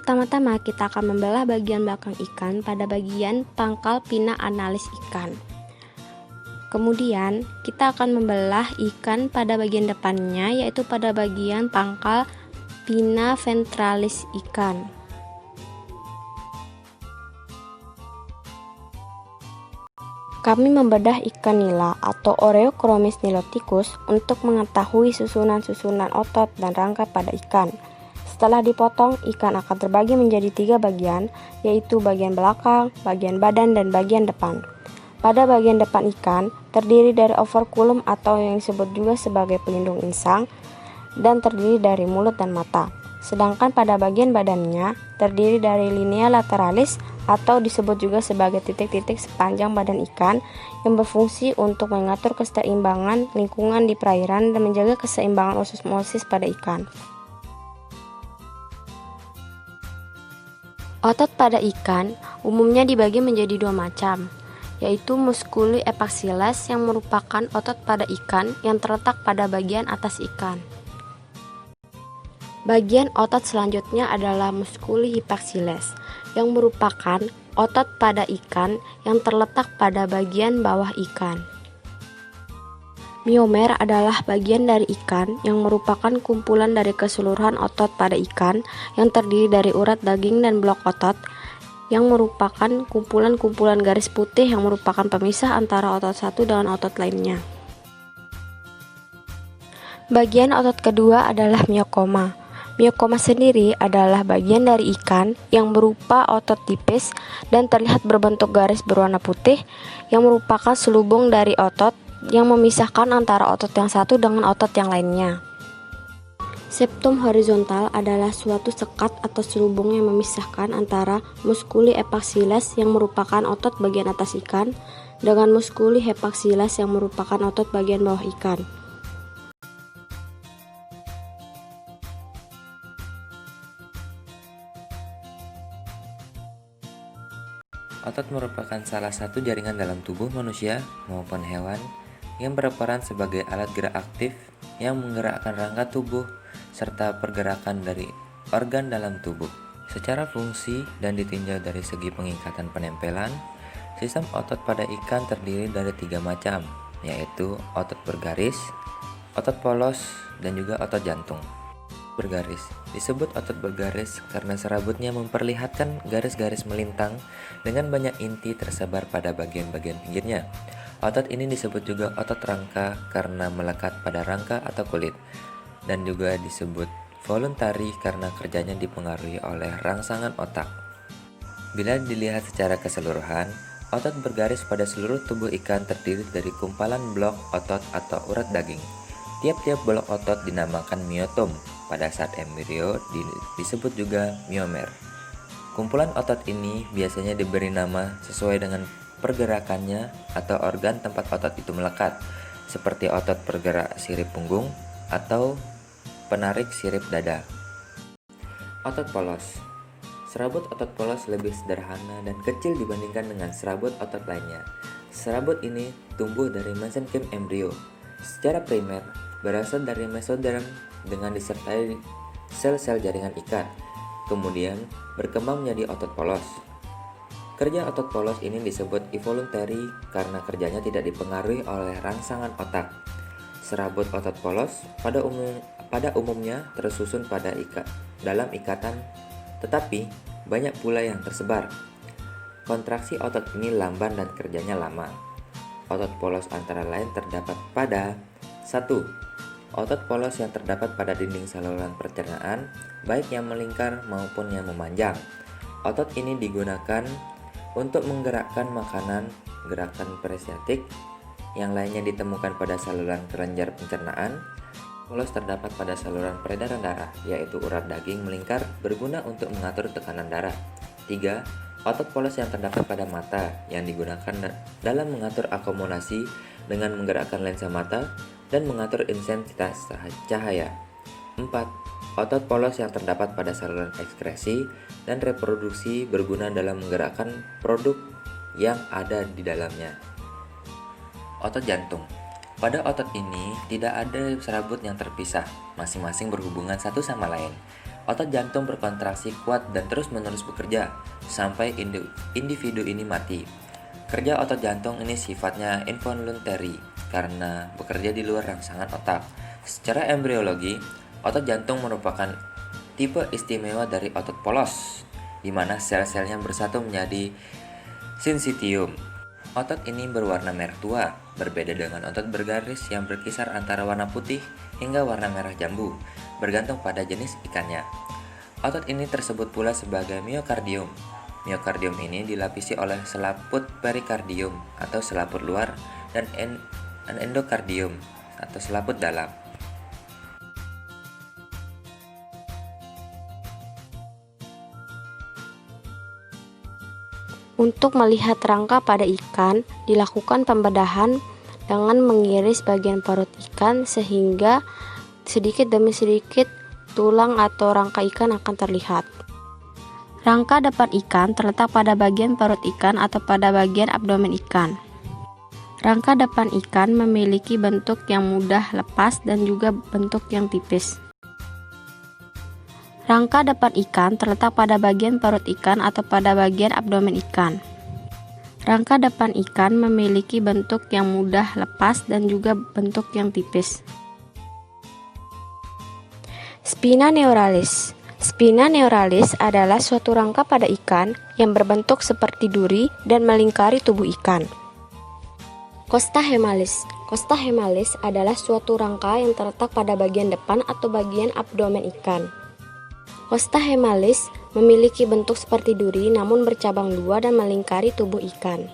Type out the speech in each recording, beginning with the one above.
Pertama-tama kita akan membelah bagian belakang ikan pada bagian pangkal pinna analis ikan. Kemudian kita akan membelah ikan pada bagian depannya, yaitu pada bagian pangkal pinna ventralis ikan. Kami membedah ikan nila atau Oreochromis niloticus untuk mengetahui susunan-susunan otot dan rangka pada ikan. Setelah dipotong, ikan akan terbagi menjadi 3 bagian, yaitu bagian belakang, bagian badan, dan bagian depan. Pada bagian depan ikan, terdiri dari operculum atau yang disebut juga sebagai pelindung insang, dan terdiri dari mulut dan mata. Sedangkan pada bagian badannya, terdiri dari linea lateralis atau disebut juga sebagai titik-titik sepanjang badan ikan yang berfungsi untuk mengatur keseimbangan lingkungan di perairan dan menjaga keseimbangan osmosis pada ikan. Otot pada ikan umumnya dibagi menjadi 2 macam, yaitu musculi epaxiales yang merupakan otot pada ikan yang terletak pada bagian atas ikan. Bagian otot selanjutnya adalah musculi hypaxiales yang merupakan otot pada ikan yang terletak pada bagian bawah ikan. Myomer adalah bagian dari ikan yang merupakan kumpulan dari keseluruhan otot pada ikan yang terdiri dari urat daging dan blok otot yang merupakan kumpulan-kumpulan garis putih yang merupakan pemisah antara otot satu dengan otot lainnya. Bagian otot kedua adalah myokoma. Myokoma sendiri adalah bagian dari ikan yang berupa otot tipis dan terlihat berbentuk garis berwarna putih yang merupakan selubung dari otot yang memisahkan antara otot yang satu dengan otot yang lainnya. Septum horizontal adalah suatu sekat atau selubung yang memisahkan antara musculi epaxiales yang merupakan otot bagian atas ikan dengan musculi hypaxiales yang merupakan otot bagian bawah ikan. Otot merupakan salah satu jaringan dalam tubuh manusia maupun hewan yang berperan sebagai alat gerak aktif yang menggerakkan rangka tubuh serta pergerakan dari organ dalam tubuh. Secara fungsi dan ditinjau dari segi pengikatan penempelan, sistem otot pada ikan terdiri dari 3 macam, yaitu otot bergaris, otot polos, dan juga otot jantung. Bergaris disebut otot bergaris karena serabutnya memperlihatkan garis-garis melintang dengan banyak inti tersebar pada bagian-bagian pinggirnya. Otot ini disebut juga otot rangka karena melekat pada rangka atau kulit, dan juga disebut voluntari karena kerjanya dipengaruhi oleh rangsangan otak. Bila dilihat secara keseluruhan, otot bergaris pada seluruh tubuh ikan terdiri dari kumpalan blok otot atau urat daging. Tiap-tiap blok otot dinamakan myotom. Pada saat embrio disebut juga myomer. Kumpulan otot ini biasanya diberi nama sesuai dengan pergerakannya atau organ tempat otot itu melekat, seperti otot pergerak sirip punggung atau penarik sirip dada. Otot polos. Serabut otot polos lebih sederhana dan kecil dibandingkan dengan serabut otot lainnya. Serabut ini tumbuh dari mesenkim embrio. Secara primer, berasal dari mesoderm dengan disertai sel-sel jaringan ikat, kemudian berkembang menjadi otot polos. Kerja otot polos ini disebut involuntary karena kerjanya tidak dipengaruhi oleh rangsangan otak. Serabut otot polos pada umumnya tersusun dalam ikatan, tetapi banyak pula yang tersebar. Kontraksi otot ini lamban dan kerjanya lama. Otot polos antara lain terdapat pada 1. Otot polos yang terdapat pada dinding saluran pencernaan, baik yang melingkar maupun yang memanjang. Otot ini digunakan untuk menggerakkan makanan, gerakan peristatik. Yang lainnya ditemukan pada saluran kelenjar pencernaan. Polos terdapat pada saluran peredaran darah, yaitu urat daging melingkar berguna untuk mengatur tekanan darah. 3. Otot polos yang terdapat pada mata, yang digunakan dalam mengatur akomodasi dengan menggerakkan lensa mata dan mengatur intensitas cahaya. 4. Otot polos yang terdapat pada saluran ekskresi dan reproduksi berguna dalam menggerakkan produk yang ada di dalamnya. Otot jantung. Pada otot ini tidak ada serabut yang terpisah, masing-masing berhubungan satu sama lain. Otot jantung berkontraksi kuat dan terus-menerus bekerja sampai individu ini mati. Kerja otot jantung ini sifatnya involuntary karena bekerja di luar rangsangan otak. Secara embriologi, otot jantung merupakan tipe istimewa dari otot polos, di mana sel-selnya bersatu menjadi sinsitium. Otot ini berwarna merah tua, berbeda dengan otot bergaris yang berkisar antara warna putih hingga warna merah jambu, bergantung pada jenis ikannya. Otot ini tersebut pula sebagai miokardium. Miokardium ini dilapisi oleh selaput perikardium atau selaput luar dan endokardium atau selaput dalam. Untuk melihat rangka pada ikan, dilakukan pembedahan dengan mengiris bagian perut ikan sehingga sedikit demi sedikit tulang atau rangka ikan akan terlihat. Rangka depan ikan terletak pada bagian perut ikan atau pada bagian abdomen ikan. Rangka depan ikan memiliki bentuk yang mudah lepas dan juga bentuk yang tipis. Rangka depan ikan terletak pada bagian perut ikan atau pada bagian abdomen ikan. Rangka depan ikan memiliki bentuk yang mudah lepas dan juga bentuk yang tipis. Spina neuralis. Spina neuralis adalah suatu rangka pada ikan yang berbentuk seperti duri dan melingkari tubuh ikan. Costa hemalis. Costa hemalis adalah suatu rangka yang terletak pada bagian depan atau bagian abdomen ikan. Costa hemalis memiliki bentuk seperti duri namun bercabang dua dan melingkari tubuh ikan.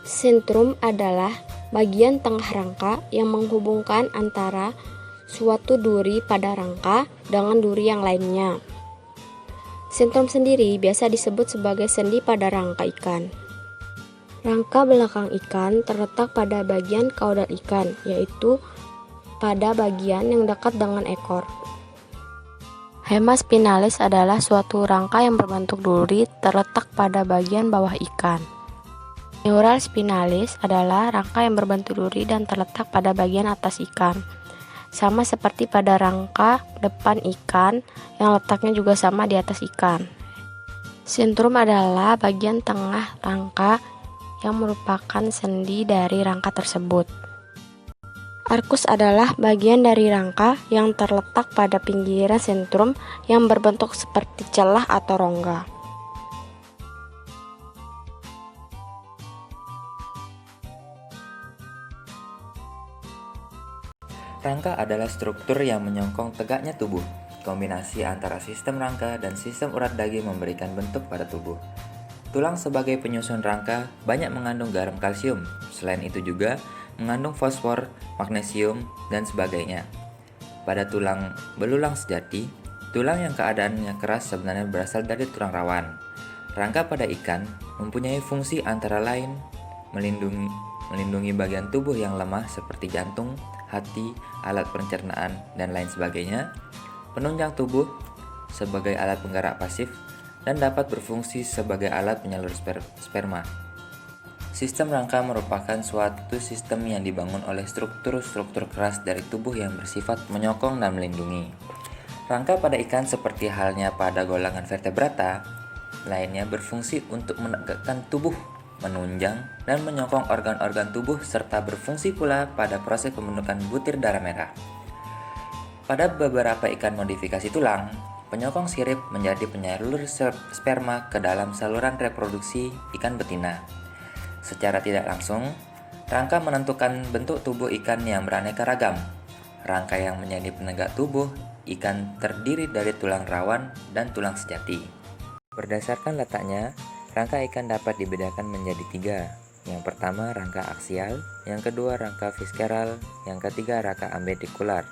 Centrum adalah bagian tengah rangka yang menghubungkan antara suatu duri pada rangka dengan duri yang lainnya. Centrum sendiri biasa disebut sebagai sendi pada rangka ikan. Rangka belakang ikan terletak pada bagian kaudal ikan, yaitu pada bagian yang dekat dengan ekor. Hema spinalis adalah suatu rangka yang berbentuk duri terletak pada bagian bawah ikan. Neural spinalis adalah rangka yang berbentuk duri dan terletak pada bagian atas ikan. Sama seperti pada rangka depan ikan yang letaknya juga sama di atas ikan. Centrum adalah bagian tengah rangka yang merupakan sendi dari rangka tersebut. Arkus adalah bagian dari rangka yang terletak pada pinggiran sentrum yang berbentuk seperti celah atau rongga. Rangka adalah struktur yang menyokong tegaknya tubuh. Kombinasi antara sistem rangka dan sistem urat daging memberikan bentuk pada tubuh. Tulang sebagai penyusun rangka banyak mengandung garam kalsium. Selain itu juga mengandung fosfor, magnesium, dan sebagainya. Pada tulang belulang sejati, tulang yang keadaannya keras sebenarnya berasal dari tulang rawan. Rangka pada ikan mempunyai fungsi antara lain melindungi bagian tubuh yang lemah seperti jantung, hati, alat pencernaan, dan lain sebagainya, penunjang tubuh sebagai alat penggerak pasif, dan dapat berfungsi sebagai alat penyalur sperma. Sistem rangka merupakan suatu sistem yang dibangun oleh struktur-struktur keras dari tubuh yang bersifat menyokong dan melindungi. Rangka pada ikan seperti halnya pada golongan vertebrata lainnya berfungsi untuk menegakkan tubuh, menunjang, dan menyokong organ-organ tubuh serta berfungsi pula pada proses pembentukan butir darah merah. Pada beberapa ikan modifikasi tulang, penyokong sirip menjadi penyalur sperma ke dalam saluran reproduksi ikan betina. Secara tidak langsung, rangka menentukan bentuk tubuh ikan yang beraneka ragam. Rangka yang menjadi penegak tubuh ikan terdiri dari tulang rawan dan tulang sejati. Berdasarkan letaknya, rangka ikan dapat dibedakan menjadi 3. Yang pertama rangka aksial, yang kedua rangka visceral, yang ketiga rangka ambedikular.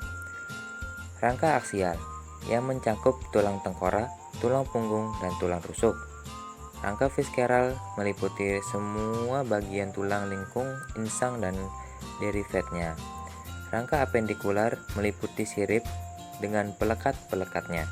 Rangka aksial yang mencangkup tulang tengkorak, tulang punggung, dan tulang rusuk. Rangka visceral meliputi semua bagian tulang lingkung, insang, dan derivatnya. Rangka apendikular meliputi sirip dengan pelekat-pelekatnya.